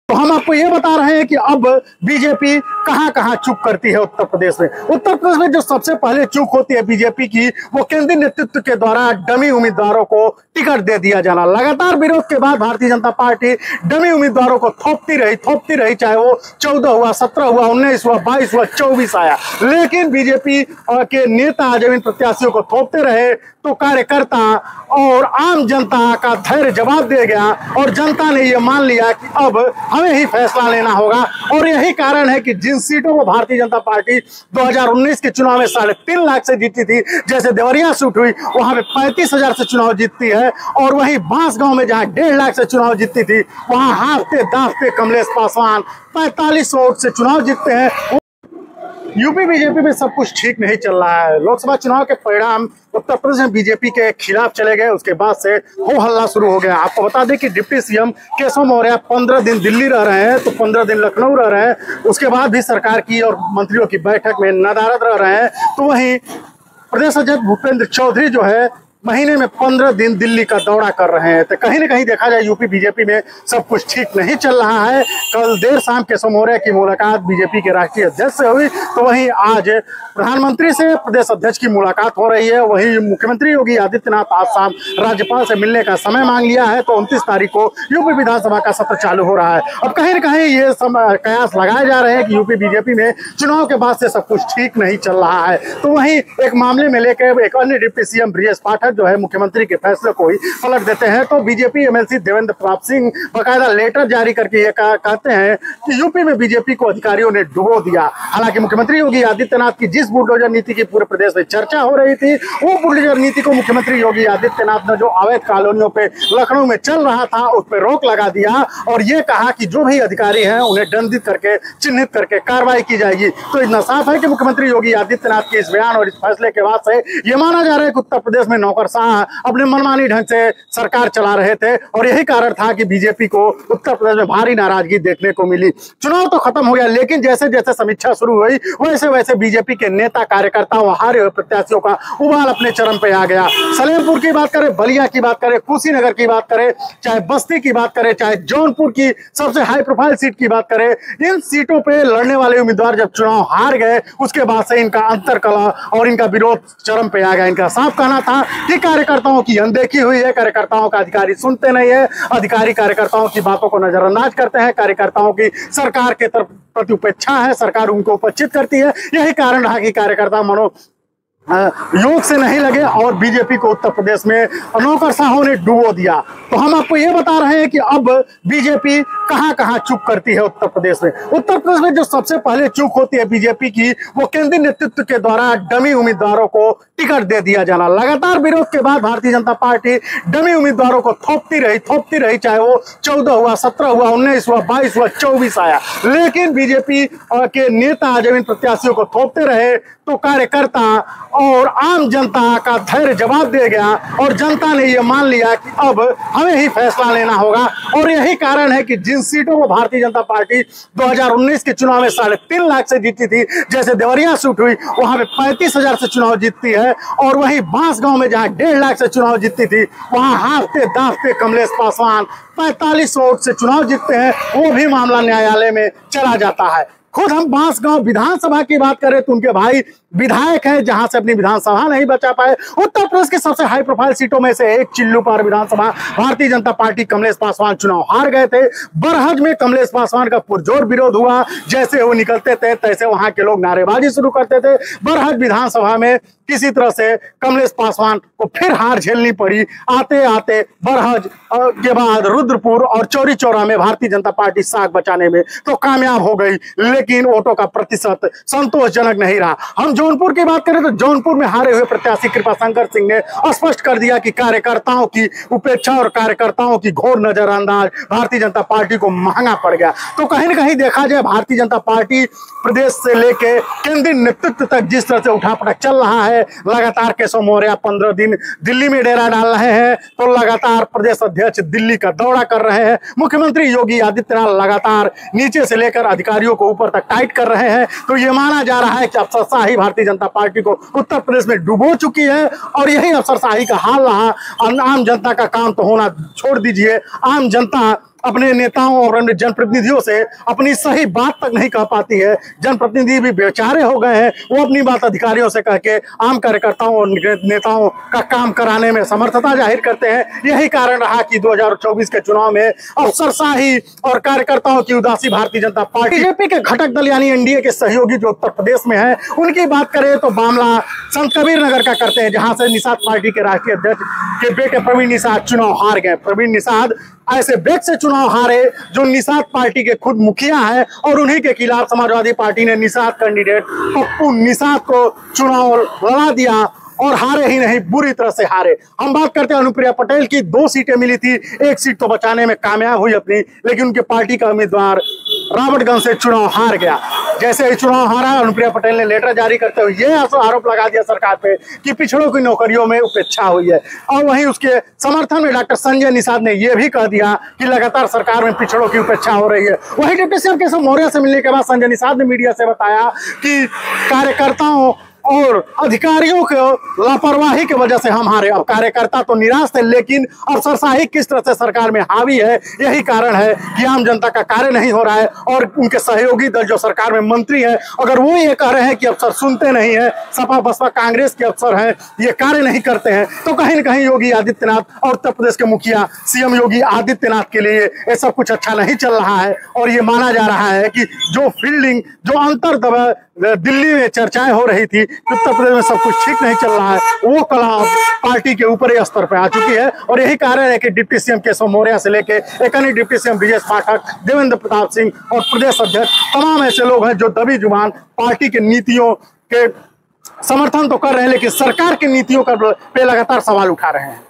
तो हम आपको ये बता रहे हैं कि अब बीजेपी कहां कहां चूक करती है उत्तर प्रदेश में। उत्तर प्रदेश में जो सबसे पहले चूक होती है बीजेपी की, वो केंद्रीय नेतृत्व के द्वारा डमी उम्मीदवारों को टिकट दे दिया जाना। लगातार विरोध के बाद भारतीय जनता पार्टी डमी उम्मीदवारों को थोपती रही, चाहे वो 14 हुआ, 17 हुआ, 19 हुआ, 22 हुआ, 24 आया। लेकिन बीजेपी के नेता जब इन प्रत्याशियों को थोपते रहे तो कार्यकर्ता और आम जनता का धैर्य जवाब दे गया और जनता ने यह मान लिया कि अब हमें ही फैसला लेना होगा। और यही कारण है कि जिन सीटों को भारतीय जनता पार्टी 2019 के चुनाव में 3.5 लाख से जीती थी, जैसे देवरिया सीट हुई वहां पे 35,000 से चुनाव जीतती है, और वहीं बांसगांव में जहां 1.5 लाख से चुनाव जीतती थी वहां हाँफते दांफते कमलेश पासवान 4500 वोट से चुनाव जीतते हैं। यूपी बीजेपी में सब कुछ ठीक नहीं चल रहा है। लोकसभा चुनाव के परिणाम उत्तर प्रदेश में बीजेपी के खिलाफ चले गए, उसके बाद से हो हल्ला शुरू हो गया। आपको बता दें कि डिप्टी सीएम केशव मौर्य 15 दिन दिल्ली रह रहे हैं, तो 15 दिन लखनऊ रह रहे हैं, उसके बाद भी सरकार की और मंत्रियों की बैठक में नदारद रह रहे हैं। तो वहीं प्रदेश अध्यक्ष भूपेंद्र चौधरी जो है महीने में 15 दिन दिल्ली का दौरा कर रहे हैं। तो कहीं ना कहीं देखा जाए यूपी बीजेपी में सब कुछ ठीक नहीं चल रहा है। कल देर शाम केशव मौर्य की मुलाकात बीजेपी के राष्ट्रीय अध्यक्ष से हुई, तो वहीं आज प्रधानमंत्री से प्रदेश अध्यक्ष की मुलाकात हो रही है। वहीं मुख्यमंत्री योगी आदित्यनाथ आज शाम राज्यपाल से मिलने का समय मांग लिया है, तो 29 तारीख को यूपी विधानसभा का सत्र चालू हो रहा है। अब कहीं ना कहीं ये कयास लगाए जा रहे हैं कि यूपी बीजेपी में चुनाव के बाद से सब कुछ ठीक नहीं चल रहा है। तो वहीं एक मामले में लेकर एक अन्य डिप्टी सीएम ब्रजेश पाठक जो है मुख्यमंत्री के फैसले को ही पलट देते हैं। तो बीजेपी एमएलसी देवेंद्र प्रताप सिंह बकायदा लेटर जारी करके ये कहते हैं कि यूपी में बीजेपी को अधिकारियों ने डुबो दिया। हालांकि मुख्यमंत्री योगी आदित्यनाथ की जिस बुलडोजर नीति की पूरे प्रदेश में चर्चा हो रही थी, वो बुलडोजर नीति को मुख्यमंत्री योगी आदित्यनाथ ने जो अवैध कॉलोनियों पे लखनऊ में चल रहा था उस पर रोक लगा दिया और ये कहा कि जो भी अधिकारी हैं उन्हें दंडित करके चिन्हित करके कार्रवाई की जाएगी। तो इतना साफ है कि मुख्यमंत्री योगी आदित्यनाथ के इस बयान और इस फैसले के बाद से ये माना जा रहा है कि उत्तर प्रदेश में नौकरशाह अपने मनमानी ढंग से सरकार चला रहे थे और यही कारण था कि बीजेपी को उत्तर प्रदेश में भारी नाराजगी देखने को मिली। चुनाव तो खत्म हो गया, लेकिन जैसे जैसे समीक्षा शुरू हुई वैसे वैसे बीजेपी के नेता कार्यकर्ताओं हारे हुए प्रत्याशियों का उबाल अपने चरम पे आ गया। सलेमपुर की बात करें, बलिया की बात करें, कुशीनगर की बात करें, चाहे बस्ती की बात करें, चाहे जौनपुर की सबसे हाई प्रोफाइल सीट की बात करें, इन सीटों पे लड़ने वाले उम्मीदवार जब चुनाव हार गए उसके बाद से इनका अंतरकलह और इनका विरोध चरम पे आ गया। इनका साफ कहना था कि कार्यकर्ताओं की अनदेखी हुई है, कार्यकर्ताओं का अधिकारी सुनते नहीं है, अधिकारी कार्यकर्ताओं की बातों को नजरअंदाज करते हैं, कार्यकर्ताओं की सरकार के तरफ प्रति उपेक्षा है, सरकार उनको उपचित करती है। यही कारण रहा कि कार्यकर्ता योग से नहीं लगे और बीजेपी को उत्तर प्रदेश में नौकरशाहों ने डुबो दिया। तो हम आपको ये बता रहे हैं कि अब बीजेपी कहां कहां चूक करती है उत्तर प्रदेश में। उत्तर प्रदेश में जो सबसे पहले चूक होती है बीजेपी की, वो केंद्रीय नेतृत्व के द्वारा डमी उम्मीदवारों को टिकट दे दिया जाना। लगातार विरोध के बाद भारतीय जनता पार्टी डमी उम्मीदवारों को थोपती रही, चाहे वो 14 हुआ, 17 हुआ, 19 हुआ, 22 हुआ, 24 आया। लेकिन बीजेपी के नेता जब इन प्रत्याशियों को थोपते रहे तो कार्यकर्ता और आम जनता का धैर्य जवाब दे गया और जनता ने यह मान लिया कि अब हमें ही फैसला लेना होगा। और यही कारण है कि जिन सीटों को भारतीय जनता पार्टी 2019 के चुनाव में 3.5 लाख से जीती थी, जैसे देवरिया सीट हुई वहां पे 35,000 से चुनाव जीतती है, और वहीं बांसगांव में जहां 1.5 लाख से चुनाव जीतती थी वहां हाँफते दांफते कमलेश पासवान 4500 वोट से चुनाव जीतते हैं। वो भी मामला न्यायालय में चला जाता है। खुद हम बांसगांव विधानसभा की बात करें तो उनके भाई विधायक है, जहां से अपनी विधानसभा नहीं बचा पाए। उत्तर प्रदेश के सबसे हाई प्रोफाइल सीटों में से एक चिल्लूपार विधानसभा भारतीय जनता पार्टी कमलेश पासवान चुनाव हार गए थे। बरहज में कमलेश पासवान का पुरजोर विरोध हुआ, जैसे वो निकलते थे तैसे वहां के लोग नारेबाजी शुरू करते थे। बरहज विधानसभा में किसी तरह से कमलेश पासवान को फिर हार झेलनी पड़ी। आते आते बरहज के बाद रुद्रपुर और चौरी चौरा में भारतीय जनता पार्टी साख बचाने में तो कामयाब हो गई, लेकिन वोटों का प्रतिशत संतोषजनक नहीं रहा। हम जौनपुर की बात करें तो जौनपुर में हारे हुए प्रत्याशी कृपाशंकर सिंह ने स्पष्ट कर दिया कि कार्यकर्ताओं की उपेक्षा और कार्यकर्ताओं की घोर नजरअंदाज भारतीय जनता पार्टी को महंगा पड़ गया। तो कहीं ना कहीं देखा जाए भारतीय जनता पार्टी प्रदेश से लेके केंद्रीय नेतृत्व तक जिस तरह से उठापटक चल रहा है, लगातार केशव मौर्य 15 दिन दिल्ली में डेरा डाल रहे हैं, तो लगातार प्रदेश अध्यक्ष दिल्ली का दौरा कर रहे हैं, मुख्यमंत्री योगी आदित्यनाथ लगातार नीचे से लेकर अधिकारियों को ऊपर तक टाइट कर रहे हैं। तो ये माना जा रहा है कि अफसरशाही भारतीय जनता पार्टी को उत्तर प्रदेश में डुबो चुकी है और यही अफसरशाही का हाल रहा। आम जनता का काम तो होना छोड़ दीजिए, आम जनता अपने नेताओं और अन्य जनप्रतिनिधियों से अपनी सही बात तक नहीं कह पाती है। जनप्रतिनिधि भी बेचारे हो गए हैं, वो अपनी बात अधिकारियों से कह के आम कार्यकर्ताओं और नेताओं का काम कराने में समर्थता जाहिर करते हैं। यही कारण रहा कि 2024 के चुनाव में अफसरशाही और कार्यकर्ताओं की उदासी भारतीय जनता पार्टी बीजेपी के घटक दल यानी एनडीए के सहयोगी जो उत्तर प्रदेश में है, उनकी बात करें तो मामला संत कबीर नगर का करते हैं, जहां से निषाद पार्टी के राष्ट्रीय अध्यक्ष के बेटे प्रवीण निषाद चुनाव हार गए। प्रवीण निषाद ऐसे व्यक्ति से चुनाव हारे जो निषाद पार्टी के खुद मुखिया है, और उन्हीं के खिलाफ समाजवादी पार्टी ने निषाद कैंडिडेट पप्पू निषाद को चुनाव लड़ा दिया और हारे ही नहीं, बुरी तरह से हारे। हम बात करते हैं अनुप्रिया पटेल की। 2 सीटें मिली थी, 1 सीट तो बचाने में कामयाब हुई अपनी, लेकिन उनके पार्टी का उम्मीदवार राबर्टगंज से चुनाव हार गया। जैसे ही चुनाव हारा, अनुप्रिया पटेल ने लेटर जारी करते हुए यह आरोप लगा दिया सरकार पे कि पिछड़ों की नौकरियों में उपेक्षा हुई है। और वहीं उसके समर्थन में डॉक्टर संजय निषाद ने यह भी कह दिया कि लगातार सरकार में पिछड़ों की उपेक्षा हो रही है। वहीं डिप्टी सीएम केशव मौर्य से मिलने के बाद संजय निषाद ने मीडिया से बताया कि कार्यकर्ताओं और अधिकारियों के लापरवाही की वजह से हम हारे। अब कार्यकर्ता तो निराश थे, लेकिन अफसरशाही किस तरह से सरकार में हावी है, यही कारण है कि आम जनता का कार्य नहीं हो रहा है। और उनके सहयोगी दल जो सरकार में मंत्री हैं, अगर वो ये कह रहे हैं कि अफसर सुनते नहीं है, सपा बसपा कांग्रेस के अफसर हैं, ये कार्य नहीं करते हैं, तो कहीं न कहीं योगी आदित्यनाथ और उत्तर प्रदेश के मुखिया सीएम योगी आदित्यनाथ के लिए ये सब कुछ अच्छा नहीं चल रहा है। और ये माना जा रहा है कि जो फील्डिंग, जो अंतर दिल्ली में चर्चाएं हो रही थी, उत्तर प्रदेश में सब कुछ ठीक नहीं चल रहा है, वो कला पार्टी के ऊपरी स्तर पर आ चुकी है। और यही कारण है कि डिप्टी सीएम केशव मौर्य से लेके एक अन्य डिप्टी सीएम ब्रजेश पाठक, देवेंद्र प्रताप सिंह और प्रदेश अध्यक्ष, तमाम ऐसे लोग हैं जो दबी जुबान पार्टी के नीतियों के समर्थन तो कर रहे हैं, लेकिन सरकार की नीतियों पे लगातार सवाल उठा रहे हैं।